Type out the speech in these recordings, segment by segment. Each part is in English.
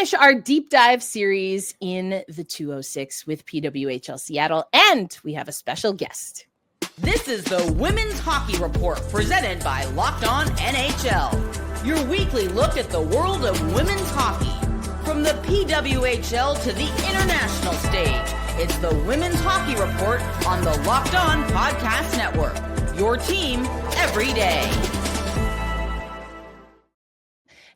finish our deep dive series in the 206 with PWHL Seattle, and we have a special guest. This is the Women's Hockey Report presented by Locked On NHL. Your weekly look at the world of women's hockey. From the PWHL to the international stage, it's the Women's Hockey Report on the Locked On Podcast Network. Your team every day.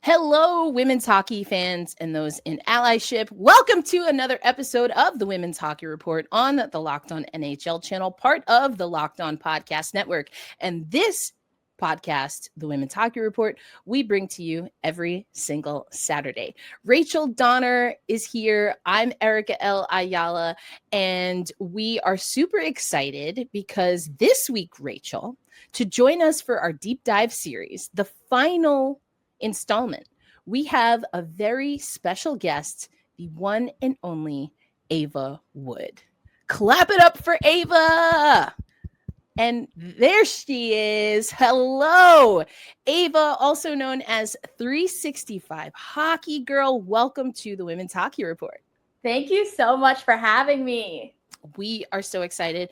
Hello, women's hockey fans and those in allyship. Welcome to another episode of the Women's Hockey Report on the Locked On NHL channel, part of the Locked On Podcast Network. And this podcast, the Women's Hockey Report, we bring to you every single Saturday. Rachel Donner is here. I'm Erica L. Ayala, and we are super excited because this week, Rachel, to join us for our deep dive series, the final installment, we have a very special guest, the one and only Ava Wood. Clap it up for Ava! And there she is. Hello, Ava, also known as 365 Hockey Girl. Welcome to the Women's Hockey Report. Thank you so much for having me. We are so excited.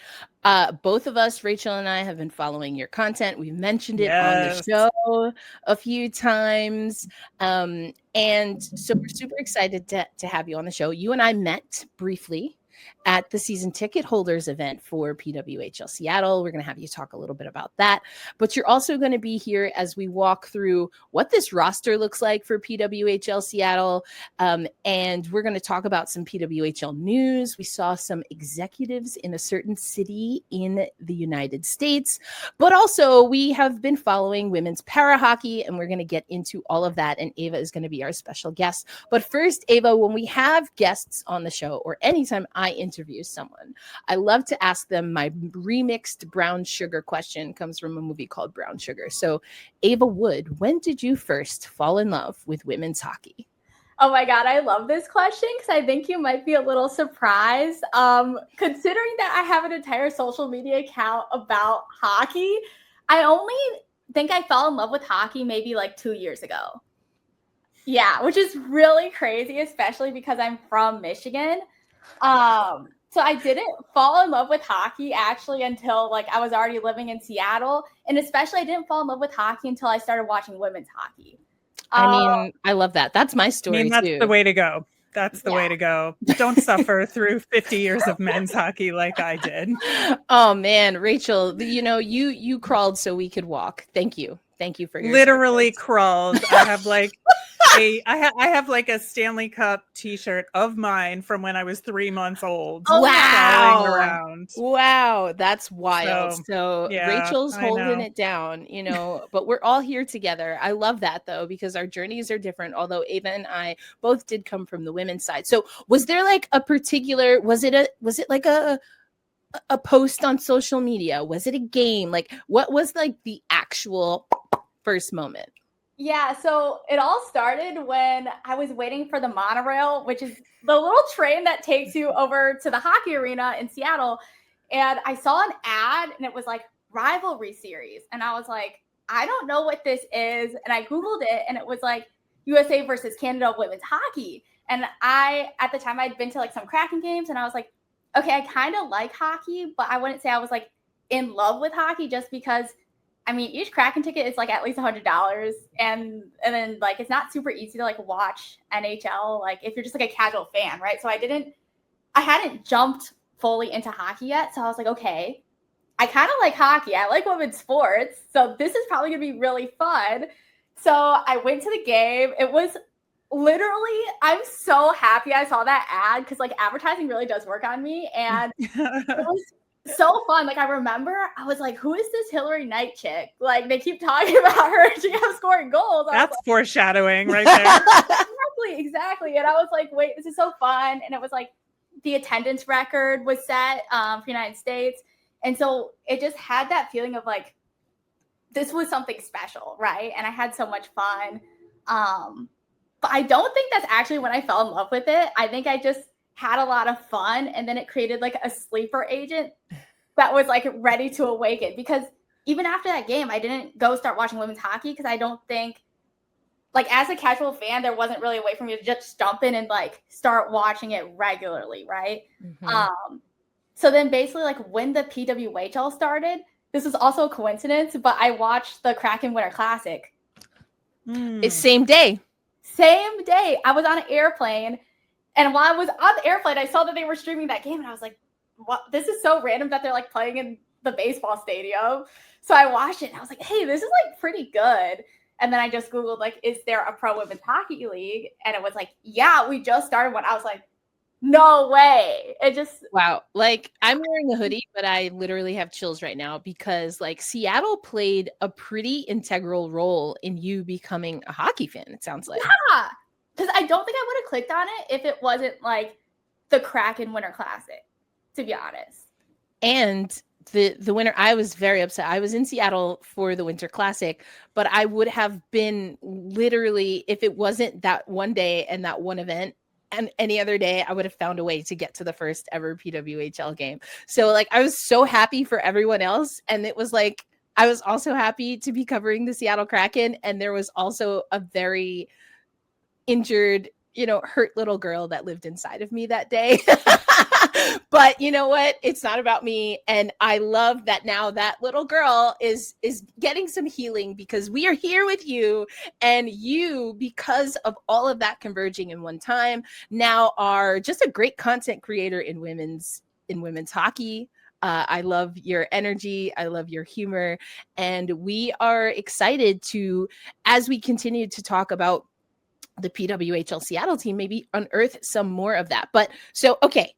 Both of us, Rachel and I, have been following your content. We've mentioned it on the show a few times. And so we're super excited to have you on the show. You and I met briefly at the season ticket holders event for PWHL Seattle. We're going to have you talk a little bit about that, but you're also going to be here as we walk through what this roster looks like for PWHL Seattle. And we're going to talk about some PWHL news. We saw some executives in a certain city in the United States, but also we have been following women's para hockey, and we're going to get into all of that. And Ava is going to be our special guest. But first, Ava, when we have guests on the show, or anytime I interview someone, I love to ask them my remixed brown sugar question. Comes from a movie called Brown Sugar. So Ava Wood, when did you first fall in love with women's hockey? Oh my God, I love this question because I think you might be a little surprised. Considering that I have an entire social media account about hockey, I only think I fell in love with hockey maybe like 2 years ago. Yeah, which is really crazy, especially because I'm from Michigan. So I didn't fall in love with hockey actually until like I was already living in Seattle. And especially I didn't fall in love with hockey until I started watching women's hockey. I mean, I love that. That's my story. That's too. The way to go. That's the way to go. Don't suffer through 50 years of men's hockey like I did. Oh man, Rachel, you crawled so we could walk. Thank you. Thank you for your literally service. Crawled. I have like I have like a Stanley Cup t-shirt of mine from when I was 3 months old. Oh, wow. Around. Wow, that's wild. So yeah, Rachel's holding it down, but we're all here together. I love that though, because our journeys are different, although Ava and I both did come from the women's side. So was there like a particular, was it like a post on social media? Was it a game? Like what was like the actual first moment? Yeah, so it all started when I was waiting for the monorail, which is the little train that takes you over to the hockey arena in Seattle. And I saw an ad and it was like rivalry series. And I was like, I don't know what this is. And I Googled it and it was like USA versus Canada women's hockey. And at the time I'd been to like some Kraken games and I was like, okay, I kind of like hockey, but I wouldn't say I was like in love with hockey just because I mean, each Kraken ticket is like at least $100, and then like it's not super easy to like watch NHL like if you're just like a casual fan, right? So I hadn't jumped fully into hockey yet, so I was like, okay, I kind of like hockey. I like women's sports, so this is probably gonna be really fun. So I went to the game. It was literally, I'm so happy I saw that ad because like advertising really does work on me, and it was so fun. Like I remember I was like, who is this Hilary Knight chick? Like they keep talking about her. She kept scoring goals. That's foreshadowing right there. Exactly. And I was like, wait, this is so fun. And it was like the attendance record was set for the United States. And so it just had that feeling of like, this was something special, right? And I had so much fun. But I don't think that's actually when I fell in love with it. I think I just had a lot of fun, and then it created like a sleeper agent that was like ready to awaken, because even after that game I didn't go start watching women's hockey because I don't think like as a casual fan, there wasn't really a way for me to just jump in and like start watching it regularly, right? So then basically like when the PWHL started, this was also a coincidence, but I watched the Kraken Winter Classic. It's same day. Same day. I was on an airplane, and while I was on the airplane, I saw that they were streaming that game, and I was like, what? This is so random that they're like playing in the baseball stadium. So I watched it, and I was like, hey, this is like pretty good. And then I just Googled, like, is there a pro women's hockey league? And it was like, yeah, we just started one. I was like, no way. It just. Wow. Like, I'm wearing a hoodie, but I literally have chills right now because, like, Seattle played a pretty integral role in you becoming a hockey fan, it sounds like. Yeah. Because I don't think I would have clicked on it if it wasn't, like, the Kraken Winter Classic, to be honest. And the winter, I was very upset. I was in Seattle for the Winter Classic, but I would have been literally, if it wasn't that one day and that one event and any other day, I would have found a way to get to the first ever PWHL game. So like, I was so happy for everyone else. And it was like, I was also happy to be covering the Seattle Kraken. And there was also a very injured, hurt little girl that lived inside of me that day. But you know what? It's not about me. And I love that now that little girl is getting some healing because we are here with you. And you, because of all of that converging in one time, now are just a great content creator in women's hockey. I love your energy. I love your humor. And we are excited to, as we continue to talk about the PWHL Seattle team, maybe unearth some more of that. But so, okay,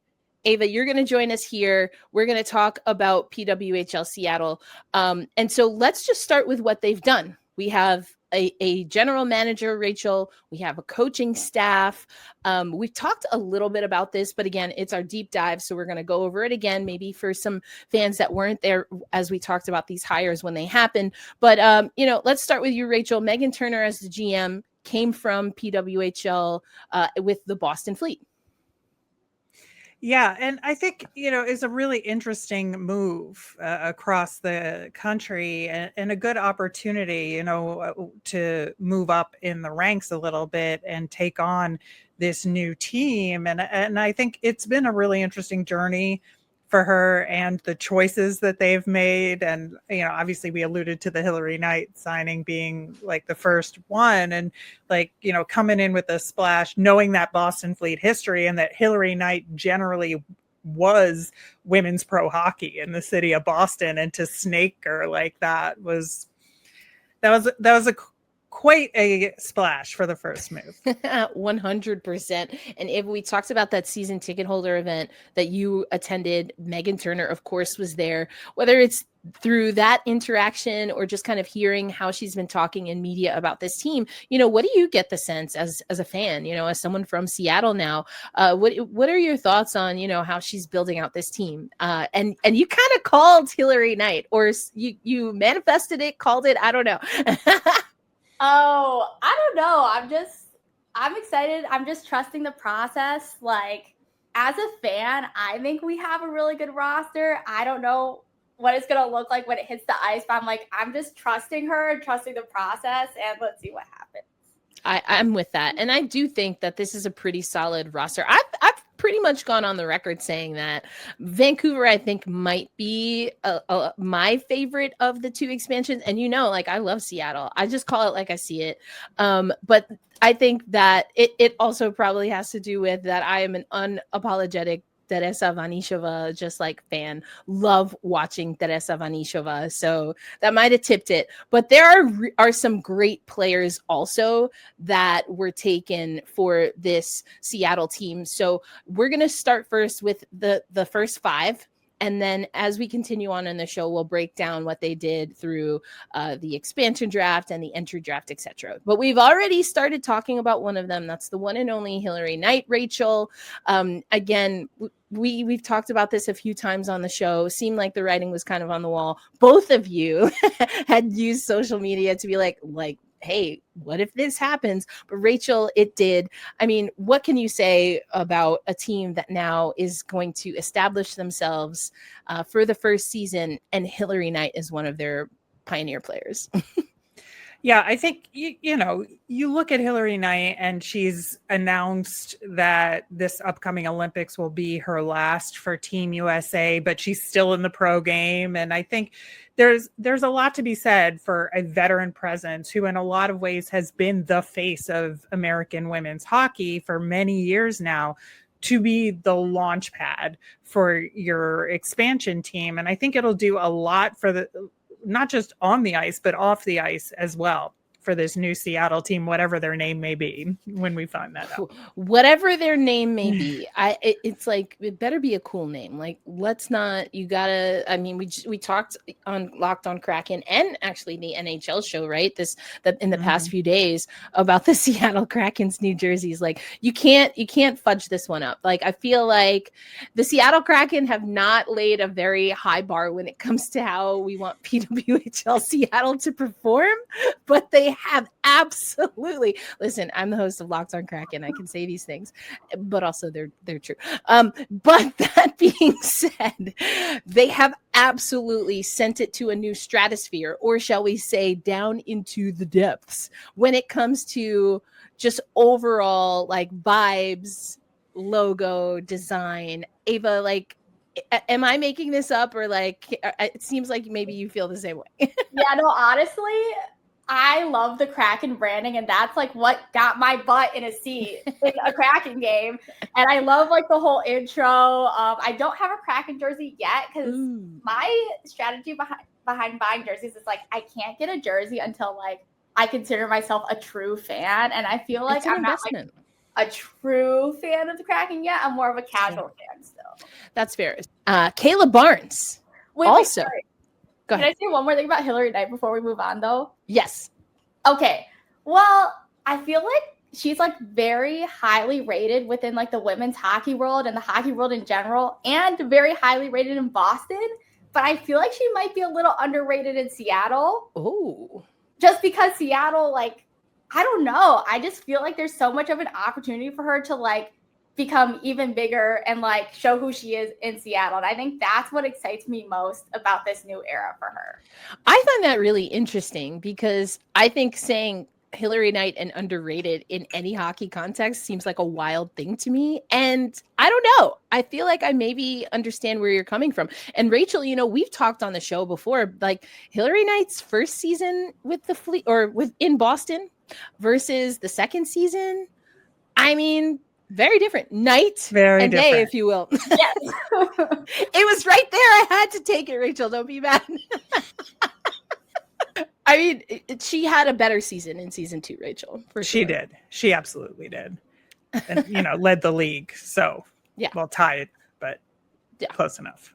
Ava, you're going to join us here. We're going to talk about PWHL Seattle. And so let's just start with what they've done. We have a general manager, Rachel. We have a coaching staff. We've talked a little bit about this, but again, it's our deep dive. So we're going to go over it again, maybe for some fans that weren't there as we talked about these hires when they happened. But, let's start with you, Rachel. Megan Turner as the GM came from PWHL with the Boston Fleet. Yeah, and I think, it's a really interesting move across the country and a good opportunity, to move up in the ranks a little bit and take on this new team. And I think it's been a really interesting journey for her and the choices that they've made. And, obviously we alluded to the Hilary Knight signing being like the first one and like, coming in with a splash, knowing that Boston Fleet history and that Hilary Knight generally was women's pro hockey in the city of Boston, and to snake her like that was quite a splash for the first move. 100%. And if we talked about that season ticket holder event that you attended, Megan Turner, of course, was there, whether it's through that interaction or just kind of hearing how she's been talking in media about this team. What do you get the sense as a fan, as someone from Seattle now, what are your thoughts on, how she's building out this team? And you kind of called Hilary Knight, or you manifested it, called it, I don't know. Oh, I don't know. I'm excited. I'm just trusting the process. Like, as a fan, I think we have a really good roster. I don't know what it's going to look like when it hits the ice, but I'm just trusting her and trusting the process, and let's see what happens. I'm with that. And I do think that this is a pretty solid roster. I've pretty much gone on the record saying that Vancouver, I think, might be my favorite of the two expansions. And I love Seattle. I just call it like I see it. But I think that it also probably has to do with that I am an unapologetic Teresa Vanishova just like fan. Love watching Teresa Vanishova, so that might have tipped it. But there are some great players also that were taken for this Seattle team. So we're gonna start first with the first five. And then as we continue on in the show, we'll break down what they did through the expansion draft and the entry draft, etc. But we've already started talking about one of them. That's the one and only Hilary Knight, Rachel. Again, we've talked about this a few times on the show. Seemed like the writing was kind of on the wall. Both of you had used social media to be like, hey, what if this happens? But Rachel, it did. I mean, what can you say about a team that now is going to establish themselves for the first season, and Hilary Knight is one of their pioneer players? Yeah, I think, you look at Hilary Knight and she's announced that this upcoming Olympics will be her last for Team USA, but she's still in the pro game. And I think there's a lot to be said for a veteran presence who in a lot of ways has been the face of American women's hockey for many years now, to be the launch pad for your expansion team. And I think it'll do a lot for not just on the ice, but off the ice as well for this new Seattle team, whatever their name may be when we find that out. Whatever their name may be, it's like, it better be a cool name. Like, let's not, we talked on Locked on Kraken and actually the NHL show, right? In the past few days about the Seattle Kraken's New Jerseys. Like, you can't fudge this one up. Like, I feel like the Seattle Kraken have not laid a very high bar when it comes to how we want PWHL Seattle to perform, but they have absolutely. Listen, I'm the host of Locked on Kraken. I can say these things, but also they're true. But that being said, they have absolutely sent it to a new stratosphere, or shall we say down into the depths, when it comes to just overall like vibes, logo, design. Ava, like, am I making this up, or like, it seems like maybe you feel the same way? Yeah, no, honestly, I love the Kraken branding, and that's like what got my butt in a seat in a Kraken game. And I love like the whole intro. I don't have a Kraken jersey yet because my strategy behind buying jerseys is like, I can't get a jersey until like I consider myself a true fan. And I feel like I'm not like a true fan of the Kraken yet. I'm more of a casual fan still. That's fair. Cayla Barnes. Wait, also. Can I say one more thing about Hilary Knight before we move on, though? Yes. Okay. Well, I feel like she's like very highly rated within like the women's hockey world and the hockey world in general, and very highly rated in Boston. But I feel like she might be a little underrated in Seattle. Oh. Just because Seattle, like, I don't know. I just feel like there's so much of an opportunity for her to like become even bigger and like show who she is in Seattle. And I think that's what excites me most about this new era for her. I find that really interesting because I think saying Hilary Knight and underrated in any hockey context seems like a wild thing to me. And I don't know. I feel like I maybe understand where you're coming from. And Rachel, we've talked on the show before, like Hilary Knight's first season with the Fleet or in Boston versus the second season. I mean, very different night and day, if you will. Yes. It was right there. I had to take it, Rachel. Don't be mad. I mean, she had a better season in season 2, Rachel. She did. She absolutely did. And, led the league. So, yeah. Well, tied, but yeah. Close enough.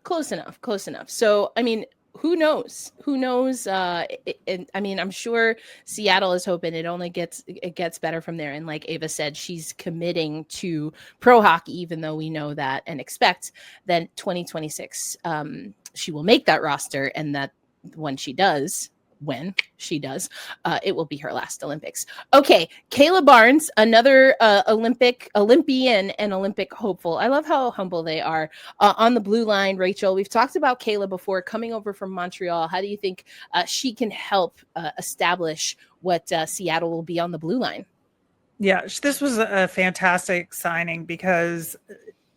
So, I mean, who knows? I'm sure Seattle is hoping it gets better from there. And like Ava said, she's committing to pro hockey, even though we know that and expect that 2026 she will make that roster, and that when she does, it will be her last Olympics. Okay, Cayla Barnes, another Olympian and Olympic hopeful. I love how humble they are on the blue line. Rachel, we've talked about Cayla before, coming over from Montreal. How do you think she can help establish what Seattle will be on the blue line? Yeah, this was a fantastic signing because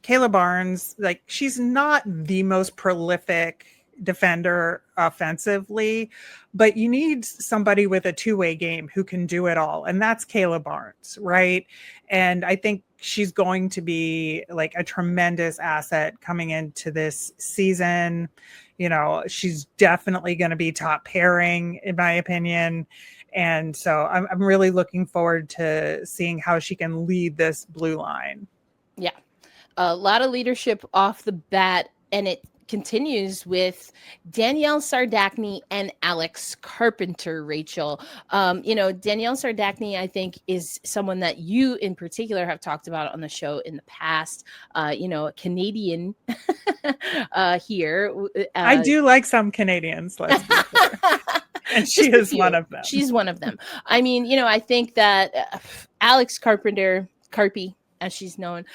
Cayla Barnes, like, she's not the most prolific defender offensively, but you need somebody with a two-way game who can do it all, and that's Cayla Barnes, right? And I think she's going to be like a tremendous asset coming into this season. She's definitely going to be top pairing in my opinion, and so I'm really looking forward to seeing how she can lead this blue line. Yeah, a lot of leadership off the bat, and it continues with Danielle Serdachney and Alex Carpenter, Rachel. Danielle Serdachney, I think, is someone that you in particular have talked about on the show in the past. A Canadian here. I do like some Canadians, let's be clear. And she is one of them. She's one of them. I mean, I think that Alex Carpenter, Carpy, as she's known,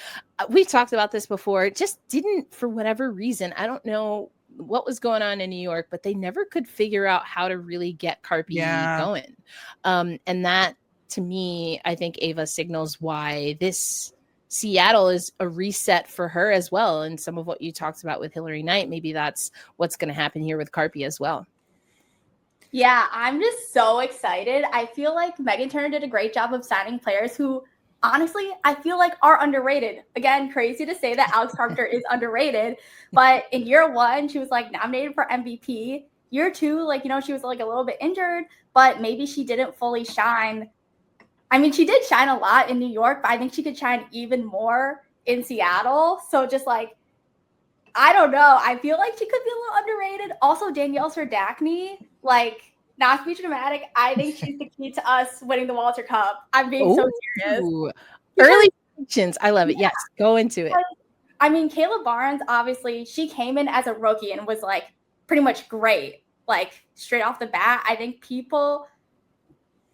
we've talked about this before, just didn't, for whatever reason, I don't know what was going on in New York, but they never could figure out how to really get Carpy going. And that, to me, I think Ava signals why this Seattle is a reset for her as well. And some of what you talked about with Hilary Knight, maybe that's what's going to happen here with Carpy as well. Yeah, I'm just so excited. I feel like Megan Turner did a great job of signing players who, honestly, I feel like are underrated. Again, crazy to say that Alex Carpenter is underrated, but in year one, she was like nominated for MVP. Year two, like, you know, she was like a little bit injured, but maybe she didn't fully shine. I mean, she did shine a lot in New York, but I think she could shine even more in Seattle. So just like, I don't know. I feel like she could be a little underrated. Also, Danielle Serdachney, like, not to be dramatic, I think she's the key to us winning the Walter Cup. I'm being so serious. Early predictions. I love it. Yes, go into it. I mean, Cayla Barnes, obviously, she came in as a rookie and was like pretty much great, like straight off the bat. I think people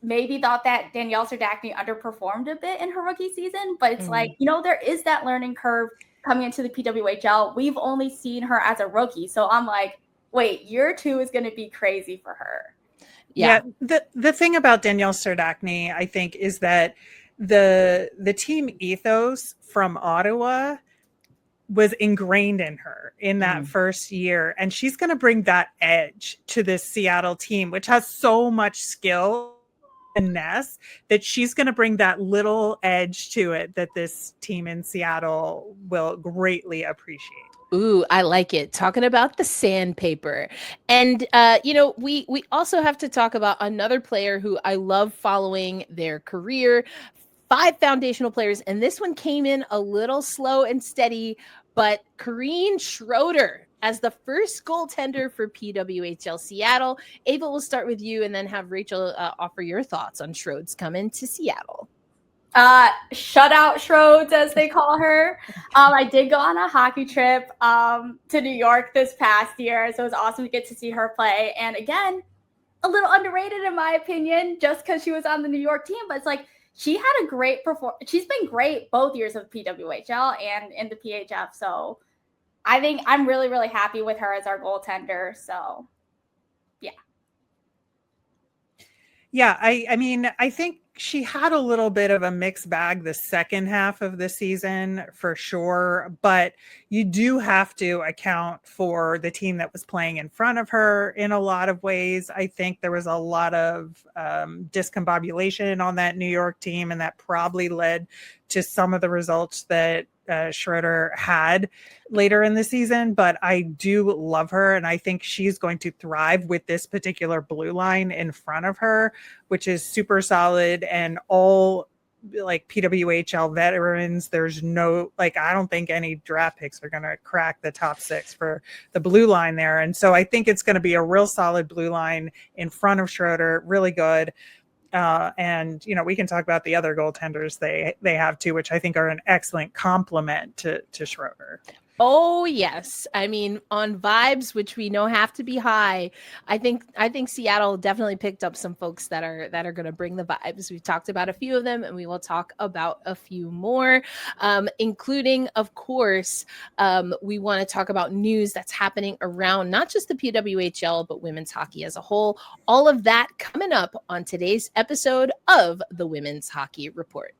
maybe thought that Danielle Serdachney underperformed a bit in her rookie season, but it's like, you know, there is that learning curve coming into the PWHL. We've only seen her as a rookie. So I'm like, wait, year two is going to be crazy for her. Yeah. The thing about Danielle Serdachney, I think, is that the team ethos from Ottawa was ingrained in her in that first year. And she's going to bring that edge to this Seattle team, which has so much skill and finesse, that she's going to bring that little edge to it that this team in Seattle will greatly appreciate. Ooh, I like it. Talking about the sandpaper. And, you know, we also have to talk about another player who I love following their career. 5 foundational players, and this one came in a little slow and steady, but Corinne Schroeder as the first goaltender for PWHL Seattle. Ava, we'll start with you and then have Rachel offer your thoughts on Schroed's coming to Seattle. Shutout Schroeds, as they call her. I did go on a hockey trip to New York this past year, so it was awesome to get to see her play. And again, a little underrated in my opinion, just because she was on the New York team, but it's like, she had a great performance. She's been great both years of PWHL and in the PHF. So I think I'm really, really happy with her as our goaltender. So, yeah. Yeah, I mean, I think she had a little bit of a mixed bag the second half of the season for sure, but you do have to account for the team that was playing in front of her in a lot of ways. I think there was a lot of discombobulation on that New York team, and that probably led to some of the results that Schroeder had later in the season. But I do love her, and I think she's going to thrive with this particular blue line in front of her, which is super solid and all like PWHL veterans. There's no, like, I don't think any draft picks are going to crack the top 6 for the blue line there. And so I think it's going to be a real solid blue line in front of Schroeder. Really good. And, you know, we can talk about the other goaltenders they have too, which I think are an excellent complement to Schroeder. Oh, yes. I mean, on vibes, which we know have to be high, I think Seattle definitely picked up some folks that are going to bring the vibes. We've talked about a few of them, and we will talk about a few more, including, of course, we want to talk about news that's happening around not just the PWHL, but women's hockey as a whole. All of that coming up on today's episode of the Women's Hockey Report.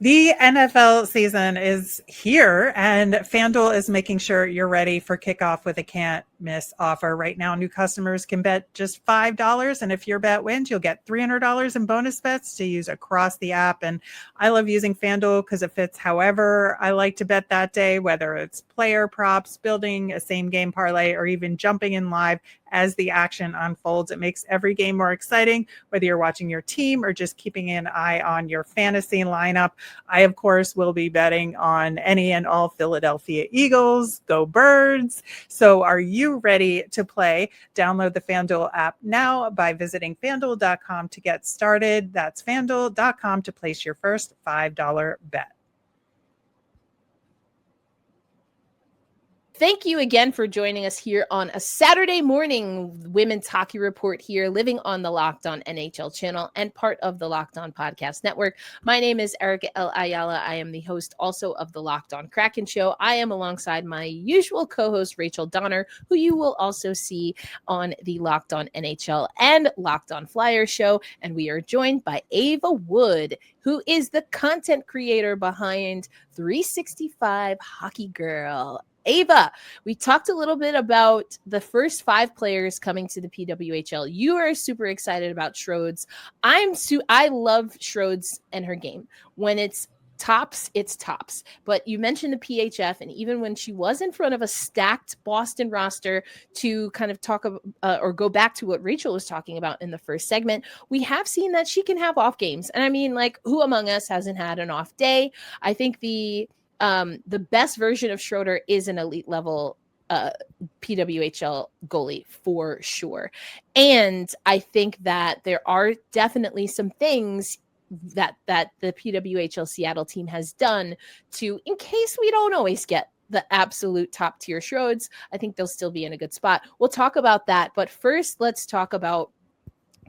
The NFL season is here, and FanDuel is making sure you're ready for kickoff with a can't miss offer. Right now, new customers can bet just $5, and if your bet wins, you'll get $300 in bonus bets to use across the app. And I love using FanDuel because it fits however I like to bet that day, whether it's player props, building a same game parlay, or even jumping in live as the action unfolds. It makes every game more exciting, whether you're watching your team or just keeping an eye on your fantasy lineup. I, of course, will be betting on any and all Philadelphia Eagles. Go Birds. So are you ready to play? Download the FanDuel app now by visiting FanDuel.com to get started. That's FanDuel.com to place your first $5 bet. Thank you again for joining us here on a Saturday morning women's hockey report here, living on the Locked On NHL channel and part of the Locked On Podcast Network. My name is Erica L. Ayala. I am the host also of the Locked On Kraken Show. I am alongside my usual co-host, Rachel Donner, who you will also see on the Locked On NHL and Locked On Flyers show. And we are joined by Ava Wood, who is the content creator behind 365 Hockey Girl. Ava, we talked a little bit about the first 5 players coming to the PWHL. You are super excited about Schroeds. I love Schroeds and her game. When it's tops, it's tops. But you mentioned the PHF, and even when she was in front of a stacked Boston roster, to kind of talk or go back to what Rachel was talking about in the first segment, we have seen that she can have off games. And I mean, like, who among us hasn't had an off day? I think the best version of Schroeder is an elite level PWHL goalie for sure. And I think that there are definitely some things that the PWHL Seattle team has done to, in case we don't always get the absolute top tier Schroeds, I think they'll still be in a good spot. We'll talk about that. But first, let's talk about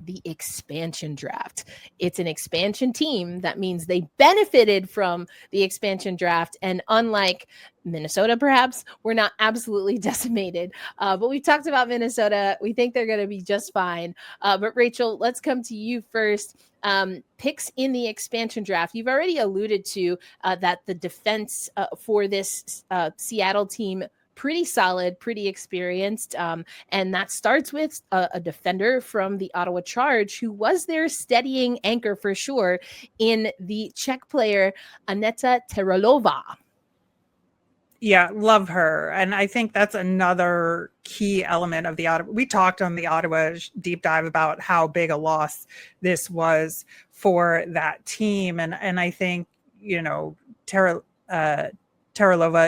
the expansion draft. It's an expansion team. That means they benefited from the expansion draft. And unlike Minnesota, perhaps, we're not absolutely decimated. But we've talked about Minnesota. We think they're going to be just fine. But Rachel, let's come to you first. Picks in the expansion draft. You've already alluded to that the defense for this Seattle team, pretty solid, pretty experienced. And that starts with a defender from the Ottawa Charge, who was their steadying anchor for sure in the Czech player, Aneta Terelova. Yeah, love her. And I think that's another key element of the Ottawa. We talked on the Ottawa deep dive about how big a loss this was for that team. And I think, you know, Terelova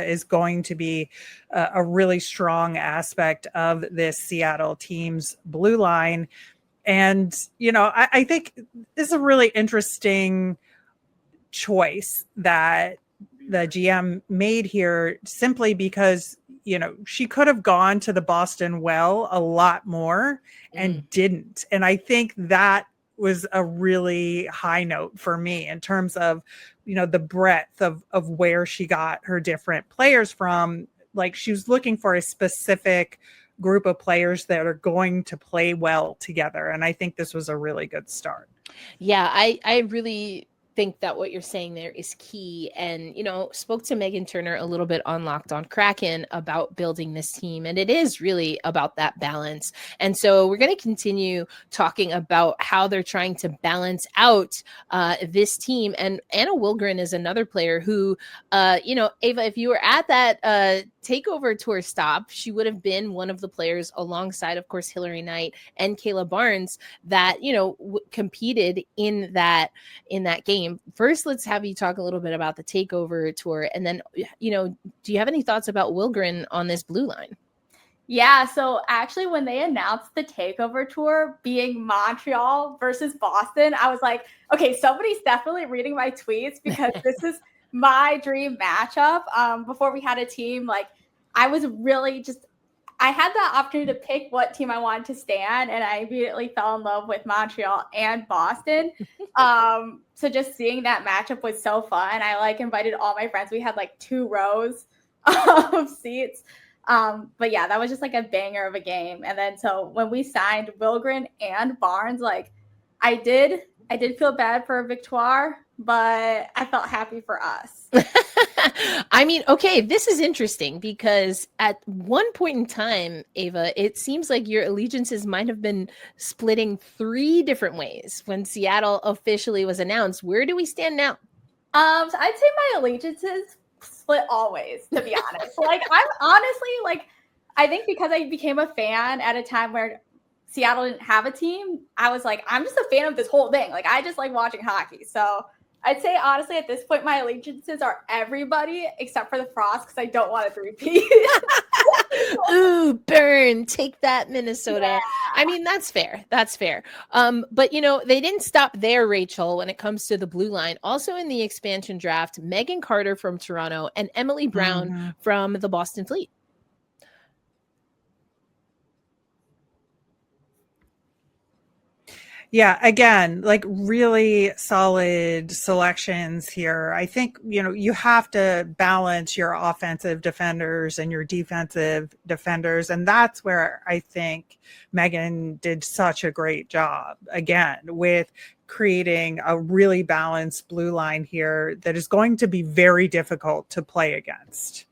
is going to be a really strong aspect of this Seattle team's blue line. And, you know, I think this is a really interesting choice that the GM made here, simply because, you know, she could have gone to the Boston well a lot more and didn't. And I think that was a really high note for me in terms of, you know, the breadth of where she got her different players from. Like, she was looking for a specific group of players that are going to play well together. And I think this was a really good start. Yeah, I really think that what you're saying there is key. And, you know, spoke to Megan Turner a little bit on Locked On Kraken about building this team. And it is really about that balance. And so we're going to continue talking about how they're trying to balance out this team. And Anna Wilgren is another player who, you know, Ava, if you were at that takeover tour stop, she would have been one of the players alongside, of course, Hilary Knight and Cayla Barnes that, you know, competed in that game. First, let's have you talk a little bit about the takeover tour. And then, you know, do you have any thoughts about Wilgren on this blue line? Yeah, so actually when they announced the takeover tour being Montreal versus Boston, I was like, okay, somebody's definitely reading my tweets, because this is my dream matchup. Before we had a team, like, I was really I had the opportunity to pick what team I wanted to stand, and I immediately fell in love with Montreal and Boston. So just seeing that matchup was so fun. I invited all my friends. We had 2 rows of seats. But yeah, that was just a banger of a game. And then so when we signed Wilgren and Barnes, I did feel bad for Victoire, but I felt happy for us. I mean, okay, this is interesting because at one point in time, Ava, it seems like your allegiances might have been splitting 3 different ways when Seattle officially was announced. Where do we stand now? So I'd say my allegiances split always, to be honest. I'm honestly I think because I became a fan at a time where Seattle didn't have a team, I was I'm just a fan of this whole thing. I just like watching hockey. So I'd say, honestly, at this point, my allegiances are everybody except for the Frost, because I don't want it to repeat. Ooh, burn. Take that, Minnesota. Yeah. I mean, that's fair. That's fair. But, you know, they didn't stop there, Rachel, when it comes to the blue line. Also in the expansion draft, Megan Carter from Toronto and Emily Brown from the Boston Fleet. Yeah, again, like really solid selections here. I think, you have to balance your offensive defenders and your defensive defenders. And that's where I think Megan did such a great job, again, with creating a really balanced blue line here that is going to be very difficult to play against.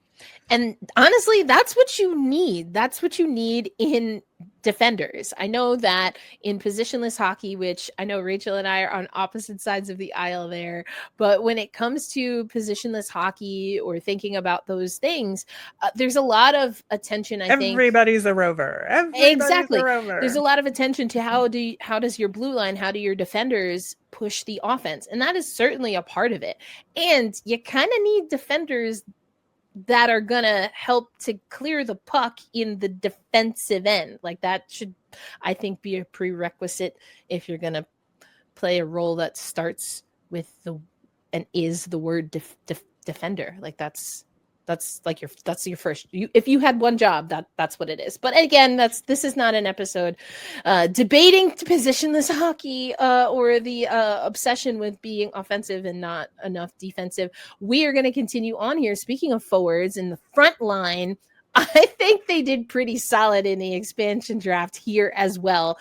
And honestly, that's what you need. That's what you need in defenders. I know that in positionless hockey, which I know Rachel and I are on opposite sides of the aisle there, but when it comes to positionless hockey or thinking about those things, there's a lot of attention, I think. Everybody's a rover. Exactly. A rover. There's a lot of attention to how does your blue line, how do your defenders push the offense? And that is certainly a part of it. And you kind of need defenders that are gonna help to clear the puck in the defensive end. Like that should, I think, be a prerequisite if you're gonna play a role that starts with is the word defender. Like that's your first. If you had one job, that's what it is. But again, this is not an episode debating positionless hockey or the obsession with being offensive and not enough defensive. We are going to continue on here. Speaking of forwards in the front line, I think they did pretty solid in the expansion draft here as well.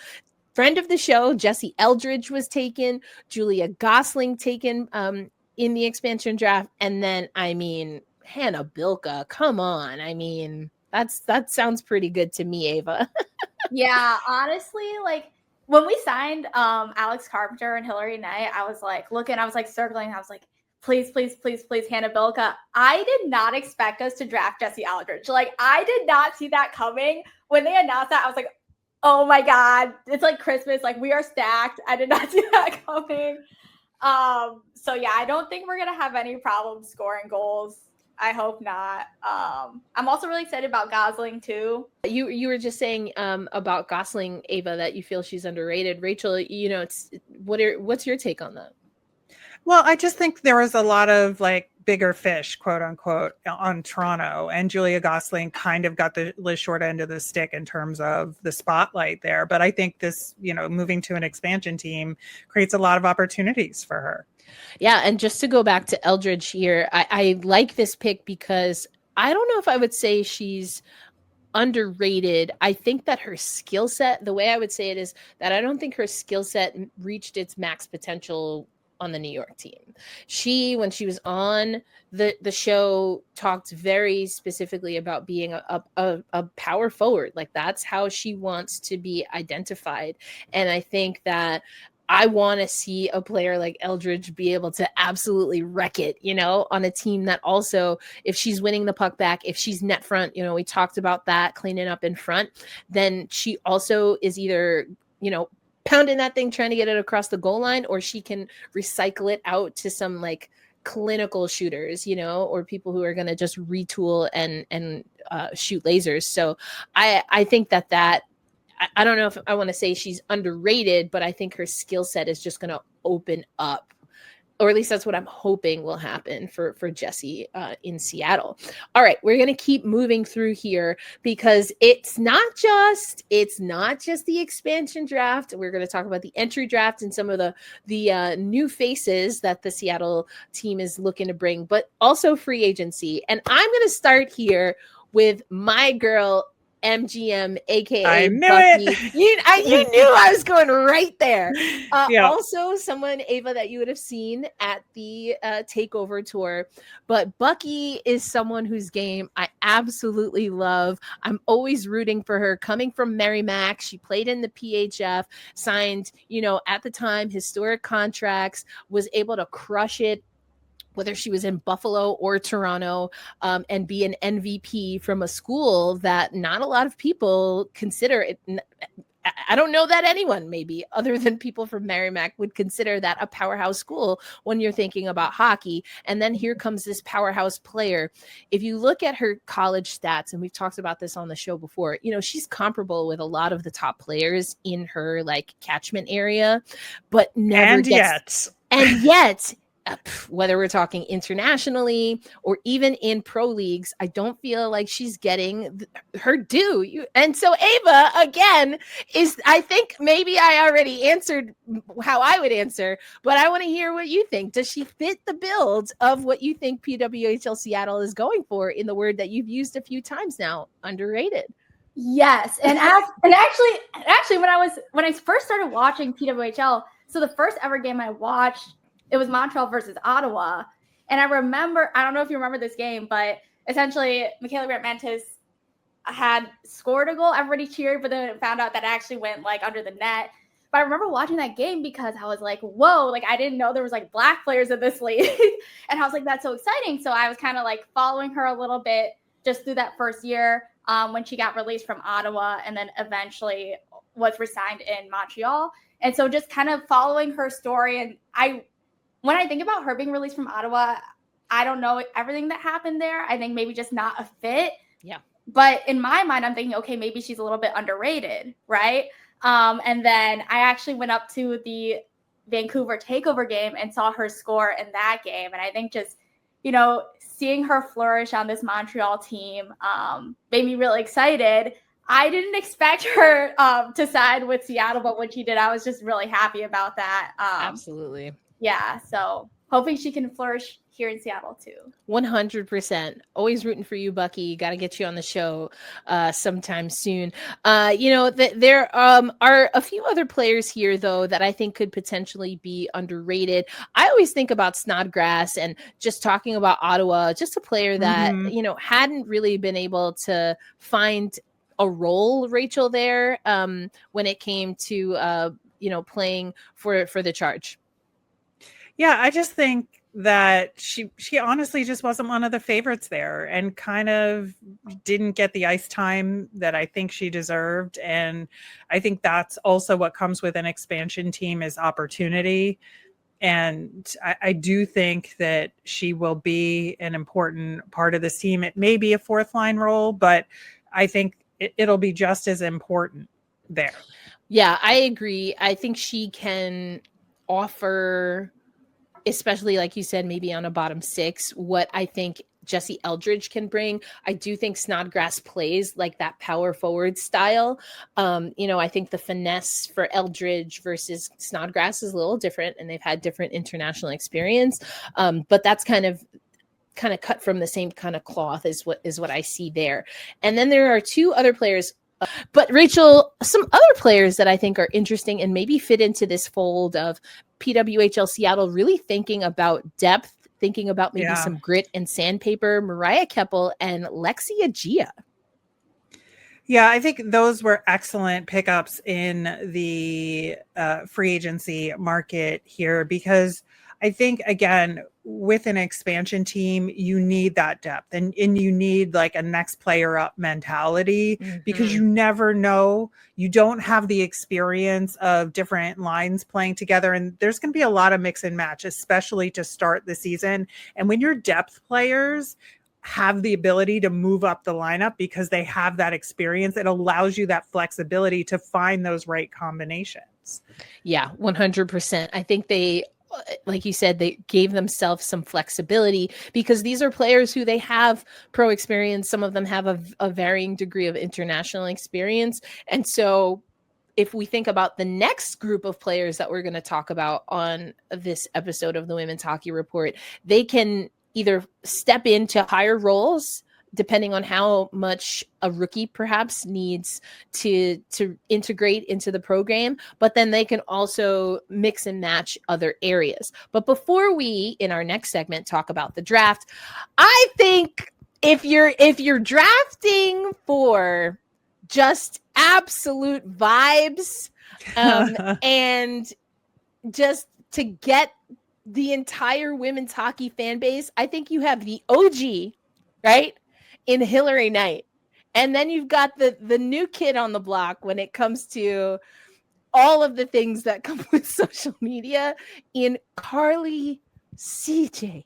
Friend of the show, Jessie Eldridge was taken, Julia Gosling taken in the expansion draft, and then Hannah Bilka, come on. That sounds pretty good to me, Ava. Yeah, honestly, like when we signed Alex Carpenter and Hilary Knight, I was like looking, I was like circling, I was like, please, please, please, please, Hannah Bilka. I did not expect us to draft Jessie Eldridge. Like, I did not see that coming. When they announced that, I was like, oh my God, it's like Christmas. Like, we are stacked. I did not see that coming. So yeah, I don't think we're gonna have any problems scoring goals. I hope not. I'm also really excited about Gosling too. You were just saying about Gosling, Ava, that you feel she's underrated. Rachel, what's your take on that? Well, I just think there was a lot of like bigger fish, quote unquote, on Toronto, and Julia Gosling kind of got the short end of the stick in terms of the spotlight there. But I think this, moving to an expansion team creates a lot of opportunities for her. Yeah, and just to go back to Eldridge here, I like this pick because I don't know if I would say she's underrated. I think that her skill set, the way I would say it is that I don't think her skill set reached its max potential on the New York team. She, when she was on the show, talked very specifically about being a power forward. Like that's how she wants to be identified. And I think that I want to see a player like Eldridge be able to absolutely wreck it, on a team that also, if she's winning the puck back, if she's net front, we talked about that, cleaning up in front, then she also is either, pounding that thing, trying to get it across the goal line, or she can recycle it out to some like clinical shooters, or people who are going to just retool and shoot lasers. So I think that I don't know if I want to say she's underrated, but I think her skill set is just going to open up, or at least that's what I'm hoping will happen for Jessie in Seattle. All right, we're going to keep moving through here because it's not just the expansion draft. We're going to talk about the entry draft and some of the new faces that the Seattle team is looking to bring, but also free agency. And I'm going to start here with my girl, MGM, aka I knew Bucky. it. You knew I was going right there. Yeah. Also, someone, Ava, that you would have seen at the takeover tour. But Bucky is someone whose game I absolutely love. I'm always rooting for her. Coming from Merrimack, she played in the PHF, signed, at the time, historic contracts, was able to crush it, whether she was in Buffalo or Toronto, and be an MVP from a school that not a lot of people consider it. I don't know that anyone, maybe other than people from Merrimack, would consider that a powerhouse school when you're thinking about hockey. And then here comes this powerhouse player. If you look at her college stats, and we've talked about this on the show before, she's comparable with a lot of the top players in her like catchment area, but never and yet whether we're talking internationally or even in pro leagues, I don't feel like she's getting her due. And so Ava, again, I think maybe I already answered how I would answer, but I want to hear what you think. Does she fit the build of what you think PWHL Seattle is going for, in the word that you've used a few times now, underrated? Yes. And actually when I first started watching PWHL, so the first ever game I watched, it was Montreal versus Ottawa. And I remember, I don't know if you remember this game, but essentially Michaela Grant-Mantis had scored a goal. Everybody cheered, but then found out that it actually went like under the net. But I remember watching that game because I was like, whoa, like I didn't know there was like Black players in this league. And I was like, that's so exciting. So I was kind of like following her a little bit just through that first year when she got released from Ottawa and then eventually was resigned in Montreal. And so just kind of following her story. And when I think about her being released from Ottawa, I don't know everything that happened there. I think maybe just not a fit. Yeah. But in my mind, I'm thinking, okay, maybe she's a little bit underrated, right? And then I actually went up to the Vancouver takeover game and saw her score in that game. And I think just, seeing her flourish on this Montreal team made me really excited. I didn't expect her to sign with Seattle, but when she did, I was just really happy about that. Absolutely. Yeah, so hoping she can flourish here in Seattle too. 100%. Always rooting for you, Bucky. Got to get you on the show sometime soon. There are a few other players here, though, that I think could potentially be underrated. I always think about Snodgrass, and just talking about Ottawa, just a player that, hadn't really been able to find a role, Rachel, there when it came to, playing for the Charge. Yeah, I just think that she honestly just wasn't one of the favorites there and kind of didn't get the ice time that I think she deserved. And I think that's also what comes with an expansion team is opportunity. And I do think that she will be an important part of this team. It may be a fourth line role, but I think it'll be just as important there. Yeah, I agree. I think she can offer, especially like you said, maybe on a bottom six, what I think Jessie Eldridge can bring. I do think Snodgrass plays like that power forward style. I think the finesse for Eldridge versus Snodgrass is a little different, and they've had different international experience. But that's kind of cut from the same kind of cloth is what I see there. And then there are two other players. But Rachel, some other players that I think are interesting and maybe fit into this fold of PWHL Seattle really thinking about depth, thinking about maybe some grit and sandpaper, Mariah Keppel and Lexi Agia. Yeah, I think those were excellent pickups in the free agency market here, because I think, again, with an expansion team, you need that depth and you need like a next player up mentality, because you never know. You don't have the experience of different lines playing together. And there's going to be a lot of mix and match, especially to start the season. And when your depth players have the ability to move up the lineup because they have that experience, it allows you that flexibility to find those right combinations. Yeah, 100%. I think they, like you said, they gave themselves some flexibility because these are players who they have pro experience. Some of them have a varying degree of international experience. And so if we think about the next group of players that we're going to talk about on this episode of the Women's Hockey Report, they can either step into higher roles depending on how much a rookie perhaps needs to integrate into the program, but then they can also mix and match other areas. But before we, in our next segment, talk about the draft, I think if you're drafting for just absolute vibes and just to get the entire women's hockey fan base, I think you have the OG, right, in Hilary Knight. And then you've got the new kid on the block when it comes to all of the things that come with social media in Carly CJ.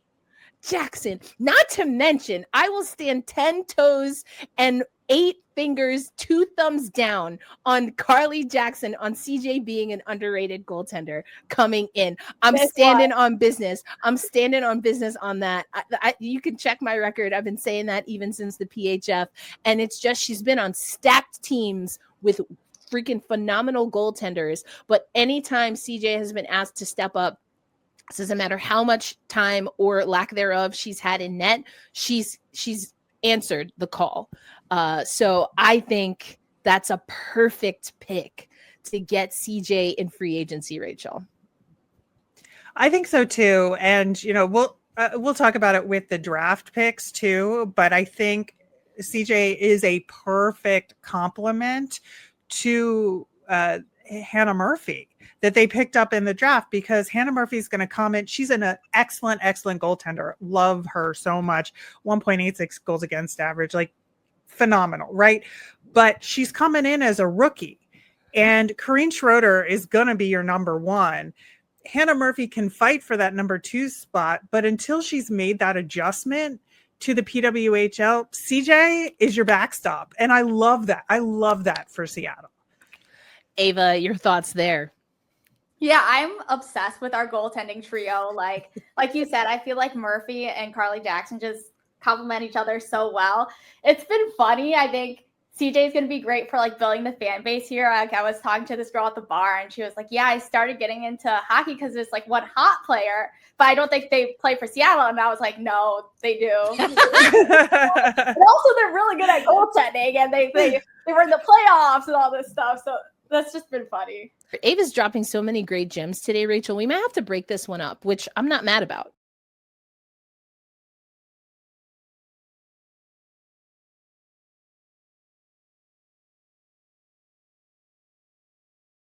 Jackson. Not to mention, I will stand 10 toes and 8 fingers, 2 thumbs down on Carly Jackson, on CJ being an underrated goaltender coming in. I'm standing on business. I'm standing on business on that. You can check my record. I've been saying that even since the PHF. And it's just, she's been on stacked teams with freaking phenomenal goaltenders. But anytime CJ has been asked to step up, it doesn't matter how much time or lack thereof she's had in net, she's answered the call. So I think that's a perfect pick to get CJ in free agency, Rachel. I think so too. And, you know, we'll talk about it with the draft picks too, but I think CJ is a perfect complement to Hannah Murphy that they picked up in the draft, because Hannah Murphy's going to comment. She's an excellent goaltender. Love her so much. 1.86 goals against average, like phenomenal, right? But she's coming in as a rookie, and Corinne Schroeder is going to be your number 1. Hannah Murphy can fight for that number 2 spot, but until she's made that adjustment to the PWHL, CJ is your backstop. And I love that. I love that for Seattle. Ava, your thoughts there? Yeah, I'm obsessed with our goaltending trio. Like you said, I feel like Murphy and Carly Jackson just complement each other so well. It's been funny. I think CJ is going to be great for like building the fan base here. Like, I was talking to this girl at the bar, and she was like, yeah, I started getting into hockey because there's like one hot player, but I don't think they play for Seattle. And I was like, no, they do. And also, they're really good at goaltending, and they were in the playoffs and all this stuff. So that's just been funny. Ava's dropping so many great gems today, Rachel. We might have to break this one up, which I'm not mad about.